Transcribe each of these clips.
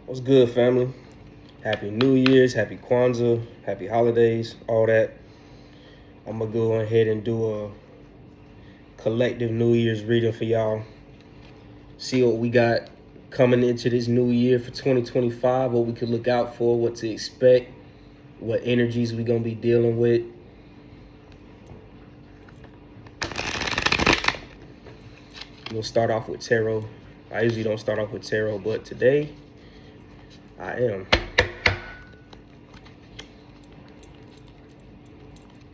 What's good, family? Happy New Year's, happy Kwanzaa, happy holidays, all that. I'm gonna go ahead and do a collective New Year's reading for y'all. See what we got coming into this new year for 2025, what we can look out for, what to expect, what energies we gonna be dealing with. We'll start off with tarot. I usually don't start off with tarot, but today I am.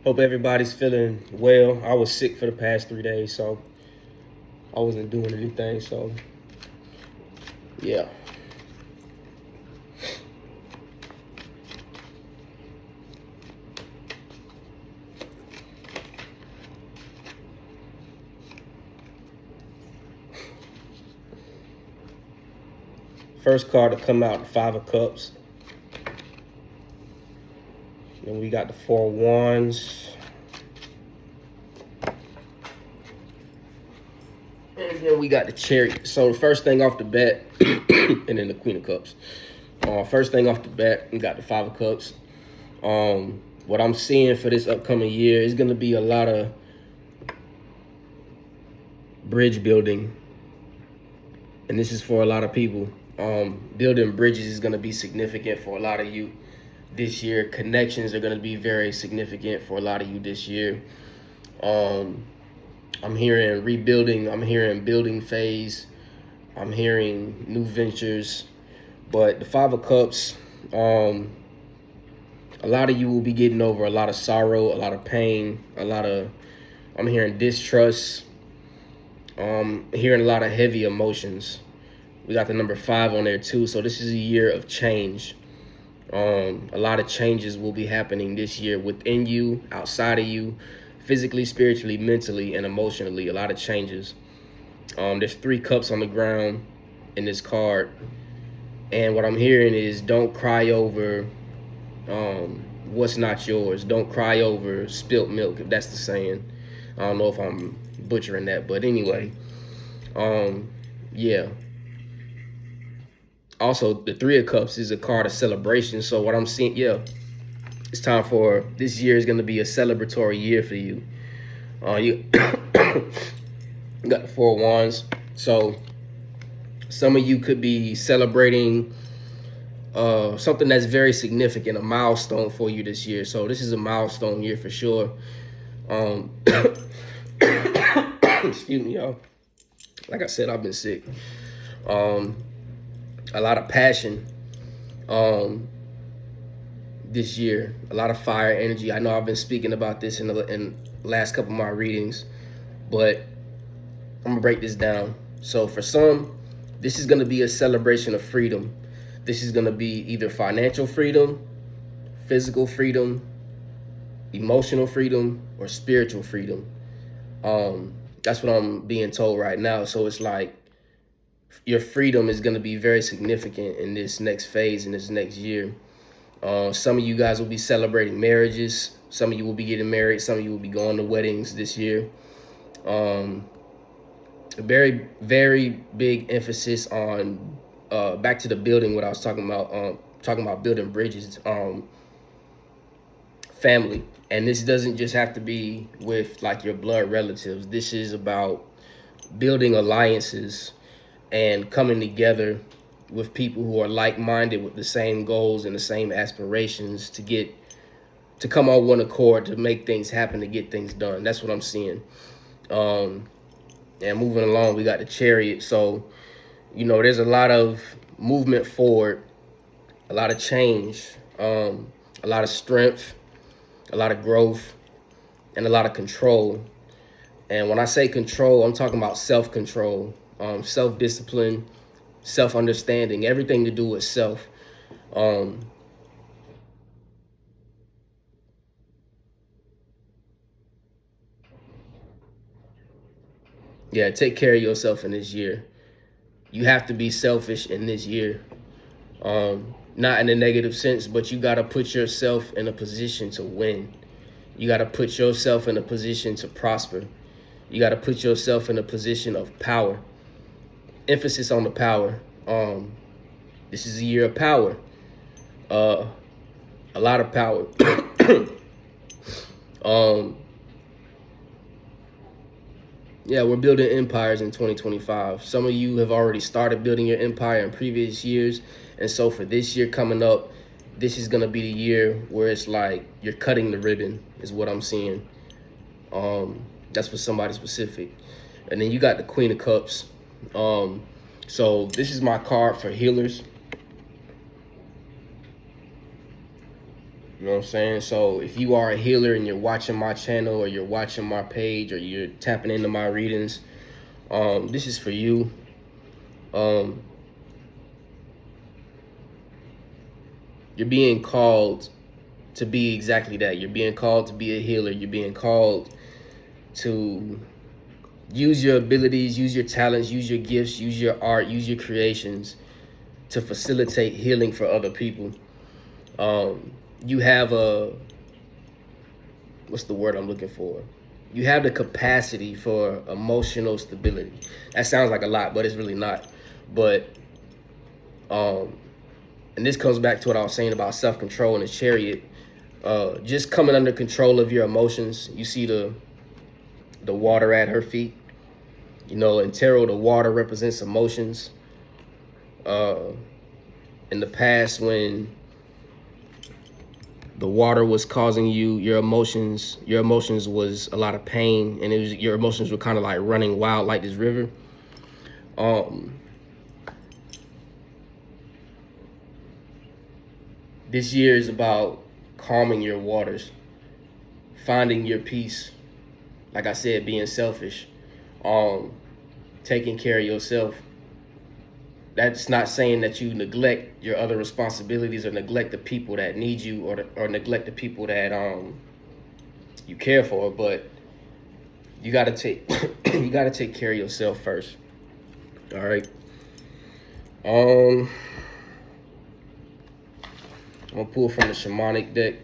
Hope everybody's feeling well. I was sick for the past 3 days, so I wasn't doing anything, so yeah. First card to come out, the Five of Cups. Then we got the Four of Wands. And then we got the Chariot. So the first thing off the bat, and then the Queen of Cups. First thing off the bat, we got the Five of Cups. What I'm seeing for this upcoming year is going to be a lot of bridge building. And this is for a lot of people. Building bridges is going to be significant for a lot of you this year. Connections are going to be very significant for a lot of you this year. I'm hearing rebuilding. I'm hearing building phase. I'm hearing new ventures. But the Five of Cups, a lot of you will be getting over a lot of sorrow, a lot of pain, I'm hearing distrust. Hearing a lot of heavy emotions. We got the number 5 on there too. So this is a year of change. A lot of changes will be happening this year within you, outside of you, physically, spiritually, mentally, and emotionally. A lot of changes. There's 3 cups on the ground in this card. And what I'm hearing is don't cry over what's not yours. Don't cry over spilt milk, if that's the saying. I don't know if I'm butchering that, but anyway. Yeah. Also, the 3 of Cups is a card of celebration. So what I'm seeing, it's time for, this year is going to be a celebratory year for you. You got the 4 of Wands. So some of you could be celebrating something that's very significant, a milestone for you this year. So this is a milestone year for sure. Excuse me, y'all. Like I said, I've been sick. A lot of passion this year, a lot of fire energy. I know I've been speaking about this in the last couple of my readings, but I'm gonna break this down. So for some, this is gonna be a celebration of freedom. This is gonna be either financial freedom, physical freedom, emotional freedom, or spiritual freedom. That's what I'm being told right now. So it's like your freedom is going to be very significant in this next phase, in this next year. Some of you guys will be celebrating marriages. Some of you will be getting married. Some of you will be going to weddings this year. A very, very big emphasis on, back to the building, what I was talking about building bridges, family. And this doesn't just have to be with like your blood relatives. This is about building alliances and coming together with people who are like-minded with the same goals and the same aspirations to come on one accord, to make things happen, to get things done. That's what I'm seeing. And moving along, we got the Chariot. So, there's a lot of movement forward, a lot of change, a lot of strength, a lot of growth, and a lot of control. And when I say control, I'm talking about self-control, self-discipline, self-understanding, everything to do with self. Take care of yourself in this year. You have to be selfish in this year. Not in a negative sense, but you got to put yourself in a position to win. You got to put yourself in a position to prosper. You got to put yourself in a position of power. Emphasis on the power. This is a year of power. A lot of power. Yeah, we're building empires in 2025. Some of you have already started building your empire in previous years. And so for this year coming up, this is going to be the year where it's like you're cutting the ribbon is what I'm seeing. That's for somebody specific. And then you got the Queen of Cups. So this is my card for healers. You know what I'm saying? So if you are a healer and you're watching my channel or you're watching my page or you're tapping into my readings, this is for you. You're being called to be exactly that. You're being called to be a healer. You're being called to use your abilities, use your talents, use your gifts, use your art, use your creations to facilitate healing for other people. You have what's the word I'm looking for? You have the capacity for emotional stability. That sounds like a lot, but it's really not. But, and this comes back to what I was saying about self-control and the chariot. Just coming under control of your emotions. You see the water at her feet. You know, in tarot, the water represents emotions. In the past, when the water was causing you, your emotions was a lot of pain, and your emotions were kind of like running wild like this river. This year is about calming your waters, finding your peace. Like I said, being selfish, taking care of yourself. That's not saying that you neglect your other responsibilities or neglect the people that need you or neglect the people that you care for, but you gotta take you gotta take care of yourself first. All right. I'm gonna pull from the shamanic deck.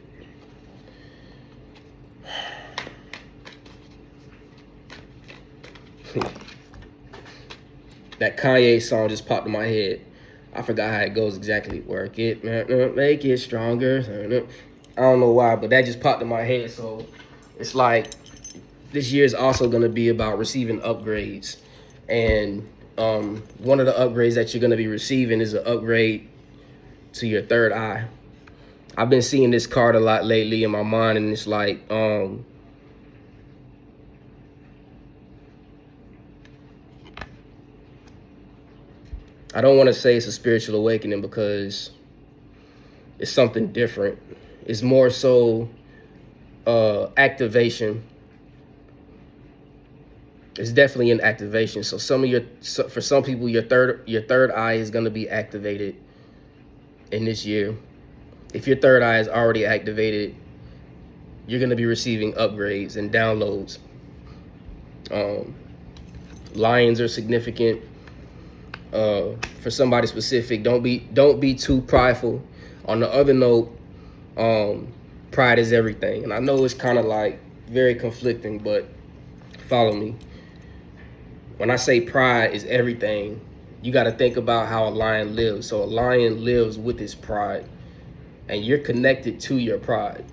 That Kanye song just popped in my head. I forgot how it goes exactly. Work it, make it stronger. I don't know why, but that just popped in my head. So it's like this year is also going to be about receiving upgrades. And one of the upgrades that you're going to be receiving is an upgrade to your third eye. I've been seeing this card a lot lately in my mind, and it's like, I don't want to say it's a spiritual awakening because it's something different. It's more so activation. It's definitely an activation. So for some people, your third eye is going to be activated in this year. If your third eye is already activated, you're going to be receiving upgrades and downloads. Lions are significant. For somebody specific, don't be too prideful. On the other note, pride is everything, and I know it's kind of like very conflicting, but follow me. When I say pride is everything, you got to think about how a lion lives. So a lion lives with his pride, and you're connected to your pride.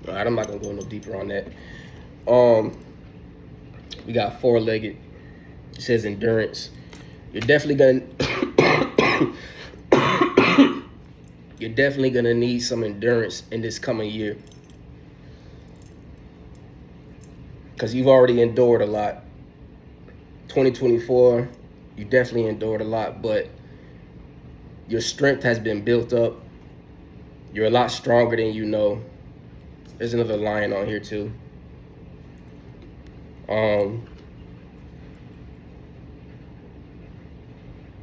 All right, I'm not gonna go no deeper on that. We got four-legged. It says endurance. You're definitely gonna need some endurance in this coming year, because you've already endured a lot. 2024, you definitely endured a lot, but your strength has been built up. You're a lot stronger than you know. There's another lion on here too.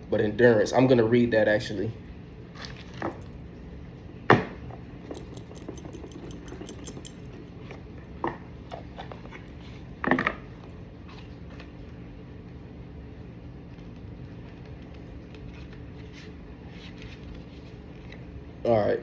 But endurance, I'm gonna read that actually. All right.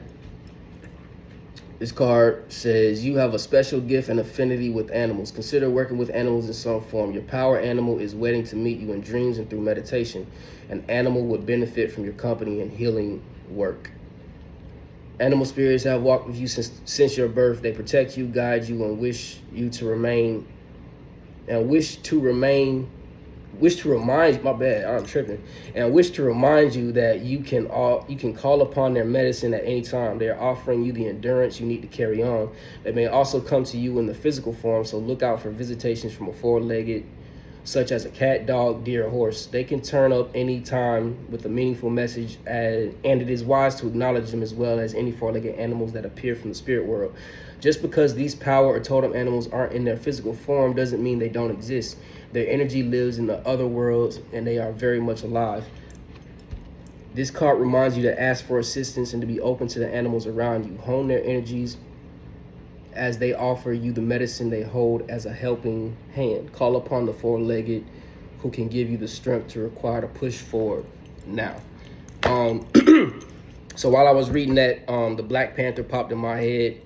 This card says you have a special gift and affinity with animals. Consider working with animals in some form. Your power animal is waiting to meet you in dreams and through meditation. An animal would benefit from your company and healing work. Animal spirits have walked with you since your birth. They protect you, guide you, and wish to remind you that you can call upon their medicine at any time. They are offering you the endurance you need to carry on. They may also come to you in the physical form, so look out for visitations from a four-legged, such as a cat, dog, deer, or horse. They can turn up any time with a meaningful message, and it is wise to acknowledge them as well as any four-legged animals that appear from the spirit world. Just because these power or totem animals aren't in their physical form doesn't mean they don't exist. Their energy lives in the other worlds, and they are very much alive. This card reminds you to ask for assistance and to be open to the animals around you. Hone their energies as they offer you the medicine they hold as a helping hand. Call upon the four-legged who can give you the strength to require to push forward now. So while I was reading that, the Black Panther popped in my head.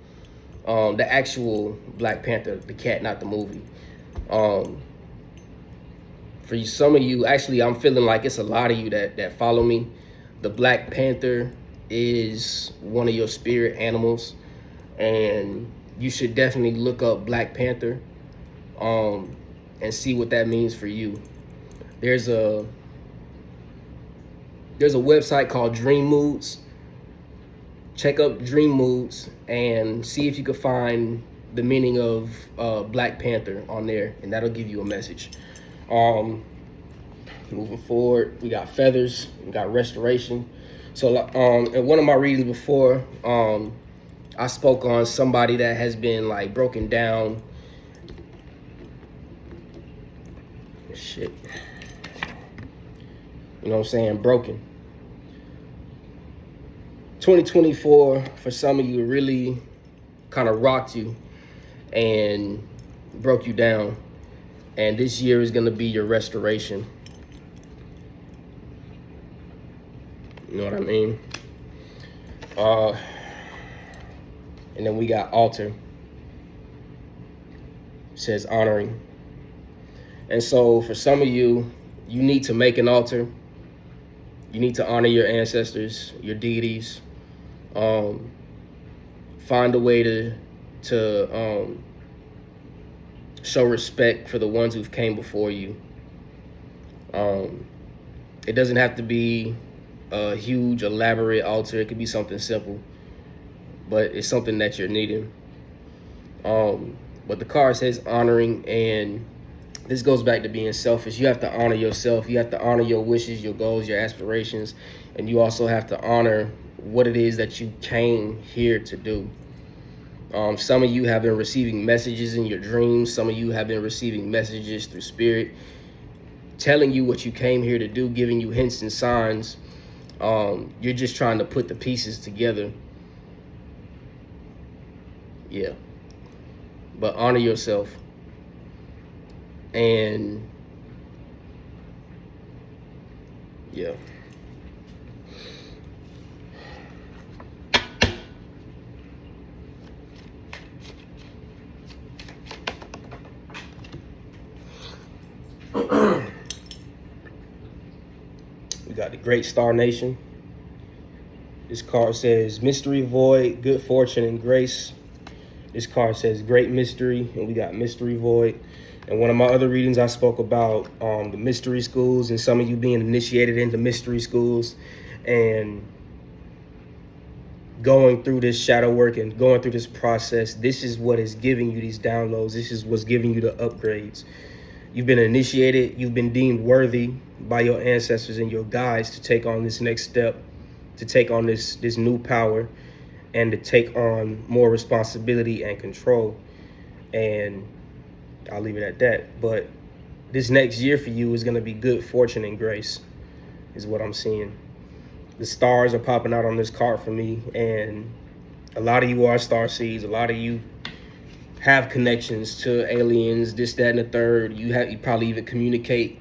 The actual Black Panther, the cat, not the movie. For some of you, actually, I'm feeling like it's a lot of you that follow me. The Black Panther is one of your spirit animals, and you should definitely look up Black Panther and see what that means for you. There's a website called Dream Moods. Check up Dream Moods and see if you can find the meaning of Black Panther on there, and that'll give you a message. Moving forward, we got feathers, we got restoration. So in one of my readings before, I spoke on somebody that has been like broken down. Shit. You know what I'm saying? Broken. 2024, for some of you, really kind of rocked you and broke you down. And this year is going to be your restoration. You know what I mean? And then we got altar. It says honoring. And so for some of you, you need to make an altar. You need to honor your ancestors, your deities. Find a way to show respect for the ones who've came before you. It doesn't have to be a huge, elaborate altar. It could be something simple, but it's something that you're needing. But the card says honoring, and this goes back to being selfish. You have to honor yourself. You have to honor your wishes, your goals, your aspirations, and you also have to honor what it is that you came here to do. Some of you have been receiving messages in your dreams. Some of you have been receiving messages through spirit, telling you what you came here to do, giving you hints and signs. You're just trying to put the pieces together. Yeah. But honor yourself. And yeah. We got the Great Star Nation. This card says mystery void, good fortune and grace. This card says great mystery, and we got mystery void. And one of my other readings, I spoke about the mystery schools and some of you being initiated into mystery schools and going through this shadow work and going through this process. This is what is giving you these downloads. This is what's giving you the upgrades. You've been initiated. You've been deemed worthy by your ancestors and your guides to take on this next step, to take on this new power, and to take on more responsibility and control. And I'll leave it at that. But this next year for you is going to be good fortune and grace, is what I'm seeing. The stars are popping out on this card for me, and a lot of you are star seeds. A lot of you have connections to aliens, this, that, and the third. You probably even communicate,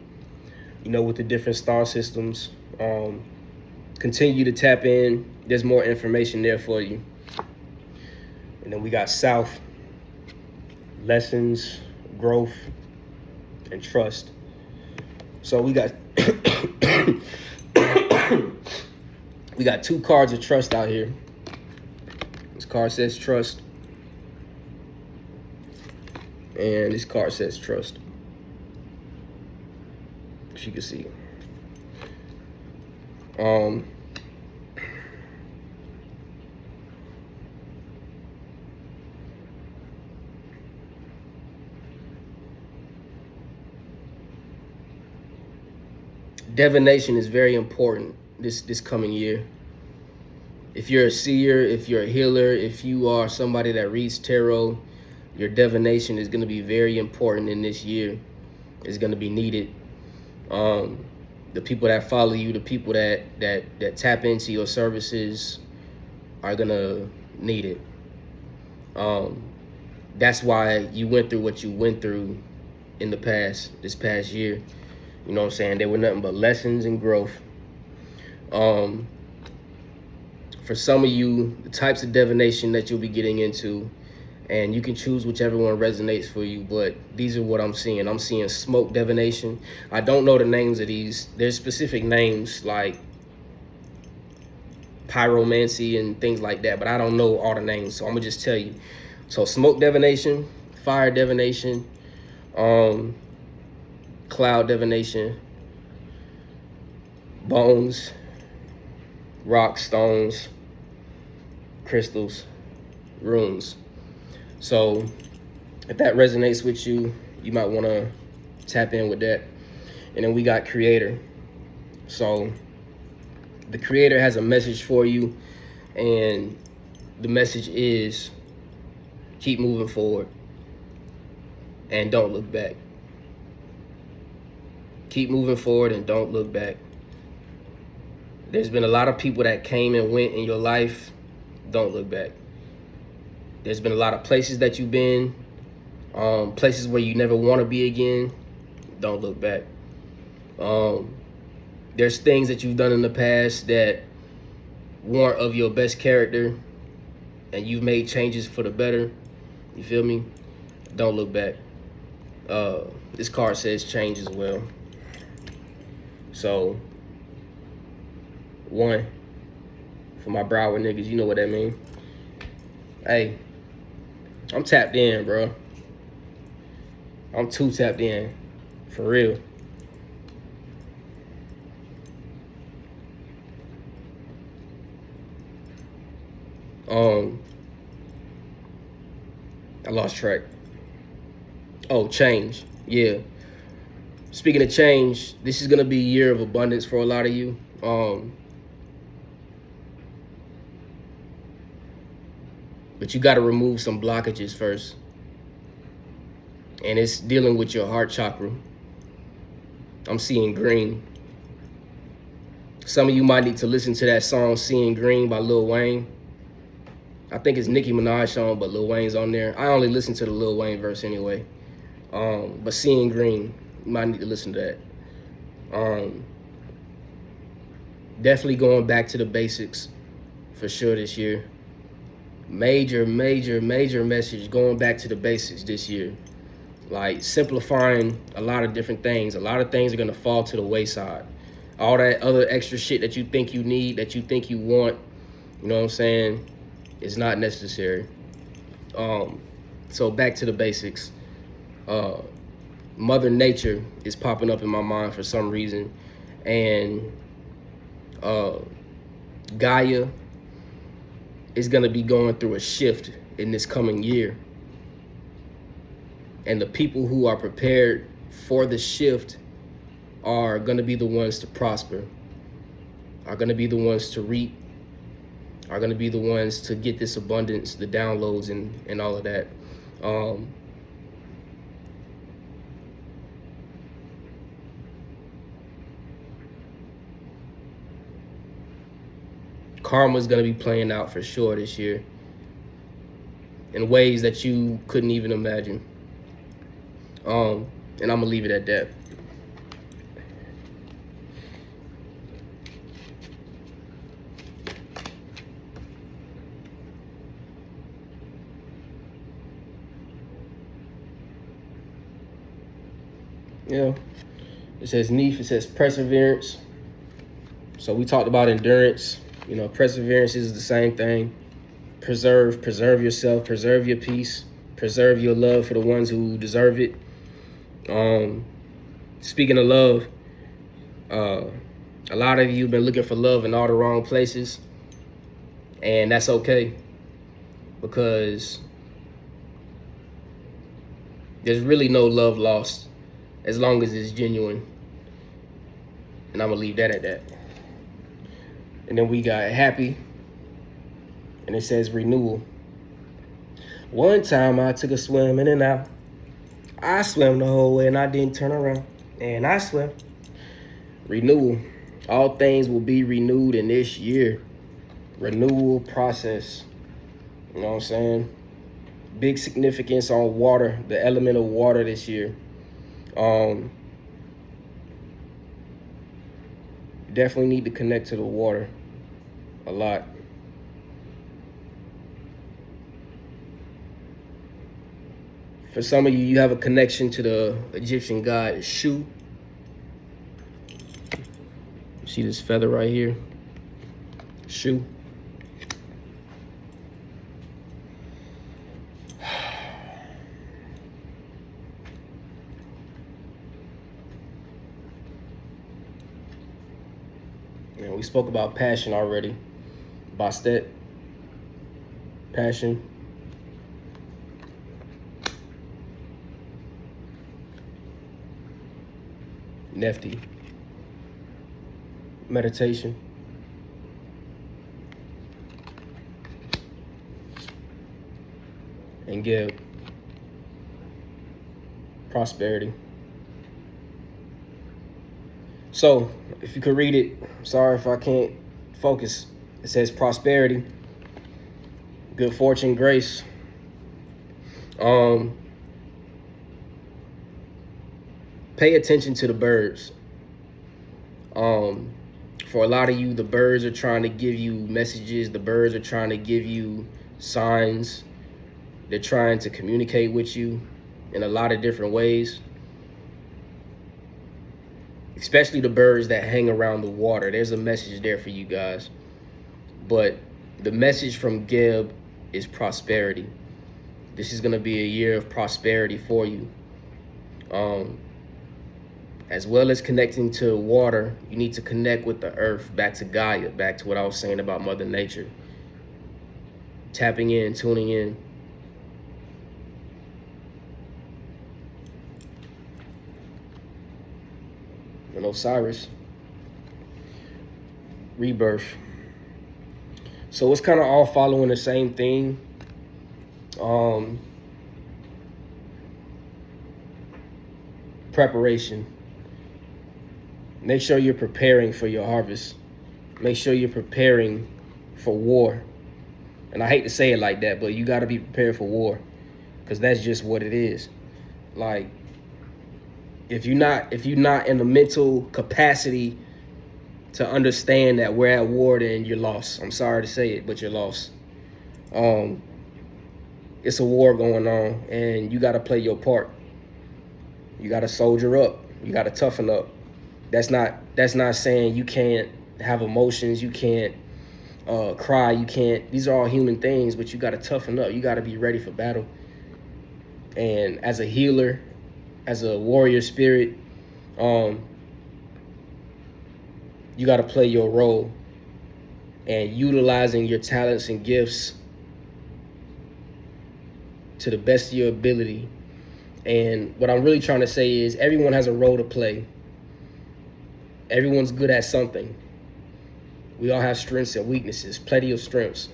with the different star systems. Continue to tap in. There's more information there for you. And then we got South, lessons, growth, and trust. So we got we got 2 cards of trust out here. This card says trust, and this card says trust, as you can see. Divination is very important this coming year. If you're a seer, if you're a healer, if you are somebody that reads tarot, your divination is going to be very important in this year. It's going to be needed. The people that follow you, the people that tap into your services are going to need it. That's why you went through what you went through in this past year. You know what I'm saying? They were nothing but lessons and growth. For some of you, the types of divination that you'll be getting into, and you can choose whichever one resonates for you, but these are what I'm seeing. I'm seeing smoke divination. I don't know the names of these. There's specific names like pyromancy and things like that, but I don't know all the names, so I'm gonna just tell you. So smoke divination, fire divination, cloud divination, bones, rocks, stones, crystals, runes. So if that resonates with you, you might want to tap in with that. And then we got creator. So the creator has a message for you, and the message is keep moving forward and don't look back. Keep moving forward and don't look back. There's been a lot of people that came and went in your life. Don't look back. There's been a lot of places that you've been, places where you never want to be again. Don't look back. There's things that you've done in the past that weren't of your best character, and you've made changes for the better. You feel me? Don't look back. This card says change as well. So, 1, for my Broward niggas, you know what that mean. Hey, I'm tapped in, bro. I'm too tapped in, for real. I lost track. Oh, change. Yeah. Speaking of change, this is gonna be a year of abundance for a lot of you. But you got to remove some blockages first, and it's dealing with your heart chakra. I'm seeing green. Some of you might need to listen to that song "Seeing Green" by Lil Wayne. I think it's Nicki Minaj song, but Lil Wayne's on there. I only listen to the Lil Wayne verse anyway. But "Seeing Green," you might need to listen to that. Definitely going back to the basics for sure this year. Major message, going back to the basics this year. Like simplifying a lot of different things. A lot of things are gonna fall to the wayside. All that other extra shit that you think you need, that you think you want, you know what I'm saying, is not necessary. So back to the basics. Mother Nature is popping up in my mind for some reason, and Gaia is going to be going through a shift in this coming year, and the people who are prepared for the shift are going to be the ones to prosper, are going to be the ones to reap, are going to be the ones to get this abundance, the downloads, and all of that. Karma's going to be playing out for sure this year in ways that you couldn't even imagine. And I'm going to leave it at that. You know, it says Neef, it says perseverance. So we talked about endurance. You know, perseverance is the same thing. Preserve yourself, preserve your peace, preserve your love for the ones who deserve it. Speaking of love, a lot of you have been looking for love in all the wrong places, and that's okay, because there's really no love lost as long as it's genuine. And I'm gonna leave that at that. And then we got happy, and it says renewal. One time I took a swim in and out. I swam the whole way and I didn't turn around. And I swam. Renewal. All things will be renewed in this year. Renewal process. You know what I'm saying? Big significance on water, the element of water this year. Definitely need to connect to the water a lot. For some of you, you have a connection to the Egyptian god Shu. See this feather right here? Shu. And we spoke about passion already. Bastet. Passion. Nefti. Meditation. And Geb. Prosperity. So, if you could read it, sorry if I can't focus. It says prosperity, good fortune, grace. Pay attention to the birds. For a lot of you, the birds are trying to give you messages. The birds are trying to give you signs. They're trying to communicate with you in a lot of different ways. Especially the birds that hang around the water. There's a message there for you guys. But the message from Geb is prosperity. This is going to be a year of prosperity for you. As well as connecting to water, you need to connect with the earth, back to Gaia, back to what I was saying about Mother Nature. Tapping in, tuning in. And Osiris, rebirth. So it's kind of all following the same thing. Preparation. Make sure you're preparing for your harvest. Make sure you're preparing for war. And I hate to say it like that, but you got to be prepared for war, because that's just what it is. Like, if you're not in the mental capacity to understand that we're at war, then you're lost. I'm sorry to say it, but you're lost. It's a war going on, and you got to play your part. You got to soldier up. You got to toughen up. That's not saying you can't have emotions. You can't cry. You can't. These are all human things, but you got to toughen up. You got to be ready for battle. And as a healer, as a warrior spirit, you got to play your role, and utilizing your talents and gifts to the best of your ability. And what I'm really trying to say is everyone has a role to play. Everyone's good at something. We all have strengths and weaknesses, plenty of strengths.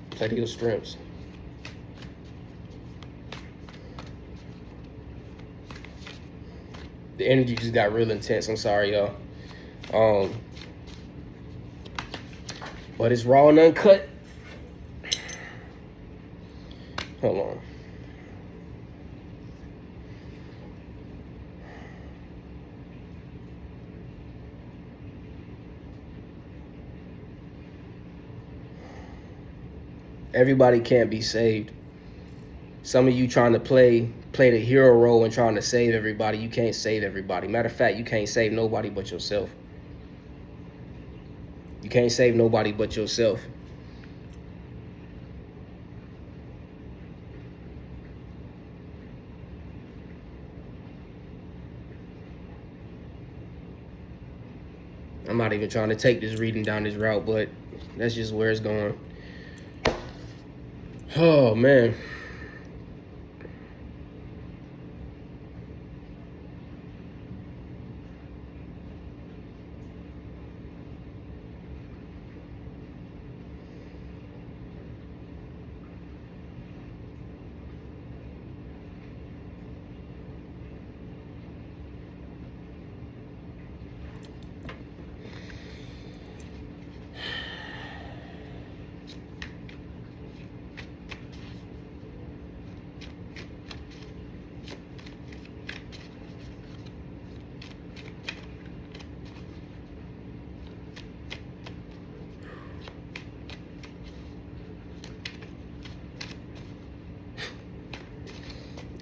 Plenty of strengths. The energy just got real intense. I'm sorry, y'all. But it's raw and uncut. Hold on. Everybody can't be saved. Some of you trying to play the hero role and trying to save everybody. You can't save everybody. Matter of fact, you can't save nobody but yourself. You can't save nobody but yourself. I'm not even trying to take this reading down this route, but that's just where it's going. Oh, man.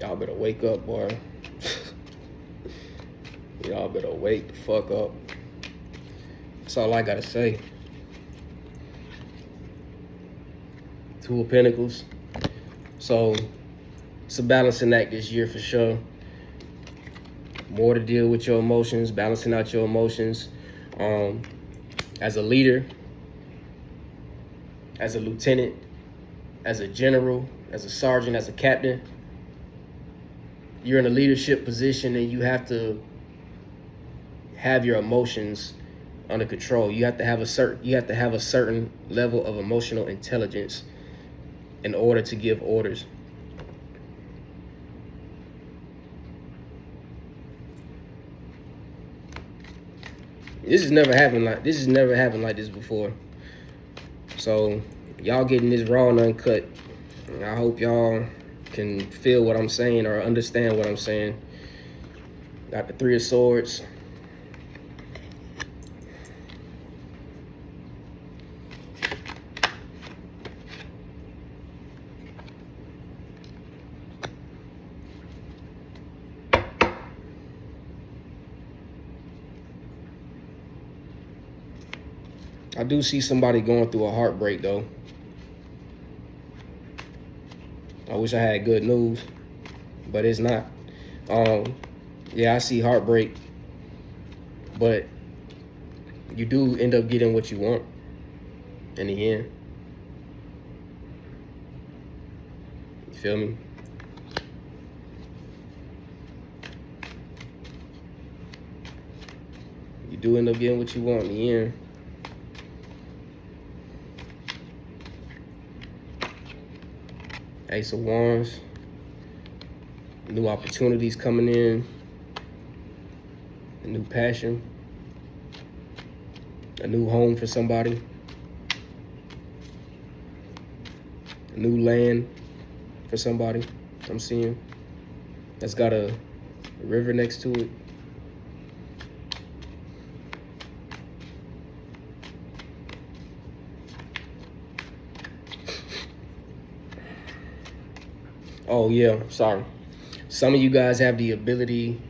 Y'all better wake up, boy. Y'all better wake the fuck up. That's all I gotta say. Two of Pentacles. So it's a balancing act this year for sure. More to deal with your emotions, balancing out your emotions. As a leader, as a lieutenant, as a general, as a sergeant, as a captain, you're in a leadership position and you have to have your emotions under control. You have to have a certain level of emotional intelligence in order to give orders. This has never happened like this before. So y'all getting this raw and uncut. I hope y'all can feel what I'm saying or understand what I'm saying. Got the Three of Swords. I do see somebody going through a heartbreak though. I wish I had good news, but it's not. Yeah, I see heartbreak, but you do end up getting what you want in the end. You feel me? You do end up getting what you want in the end. Ace of Wands. New opportunities coming in. A new passion. A new home for somebody. A new land for somebody, I'm seeing. That's got a river next to it. Oh yeah, sorry. Some of you guys have the ability,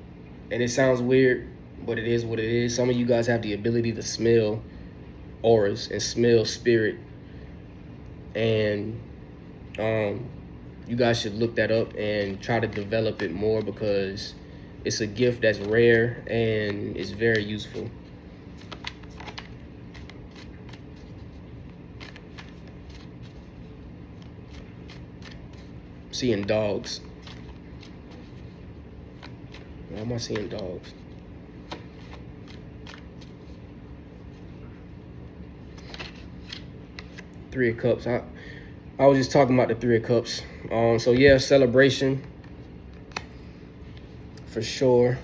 and it sounds weird, but it is what it is. Some of you guys have the ability to smell auras and smell spirit. And you guys should look that up and try to develop it more, because it's a gift that's rare and it's very useful. Seeing dogs. Why am I seeing dogs? Three of Cups. I was just talking about the Three of Cups. So yeah, celebration for sure.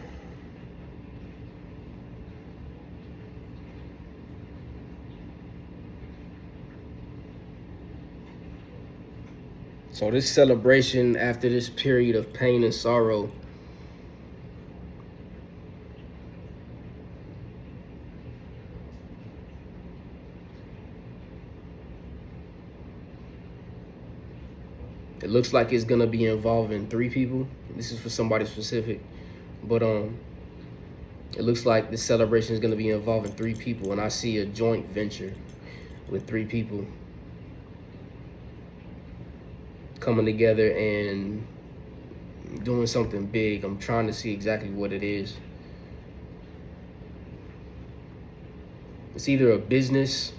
So this celebration after this period of pain and sorrow. It looks like it's gonna be involving 3 people. This is for somebody specific, but it looks like this celebration is gonna be involving 3 people, and I see a joint venture with 3 people coming together and doing something big. I'm trying to see exactly what it is. It's either a business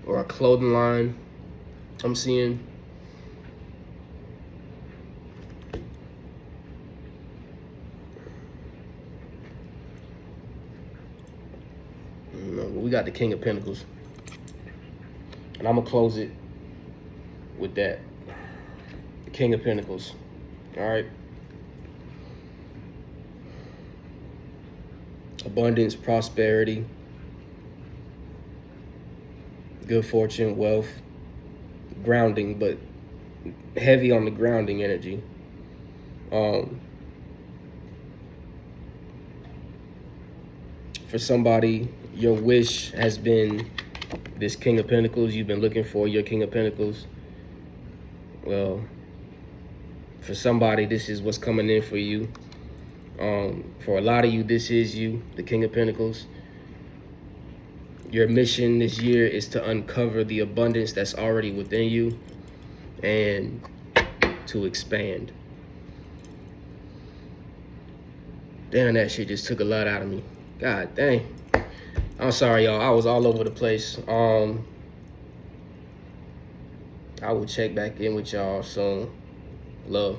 or a clothing line I'm seeing. We got the King of Pentacles, and I'm gonna close it with that. The King of Pentacles. All right. Abundance, prosperity, good fortune, wealth, grounding, but heavy on the grounding energy. For somebody, your wish has been this King of Pentacles. You've been looking for your King of Pentacles. Well, for somebody, this is what's coming in for you. For a lot of you, this is you, the King of Pentacles. Your mission this year is to uncover the abundance that's already within you and to expand. Damn, that shit just took a lot out of me. God dang. I'm sorry, y'all. I was all over the place. I will check back in with y'all soon. Love.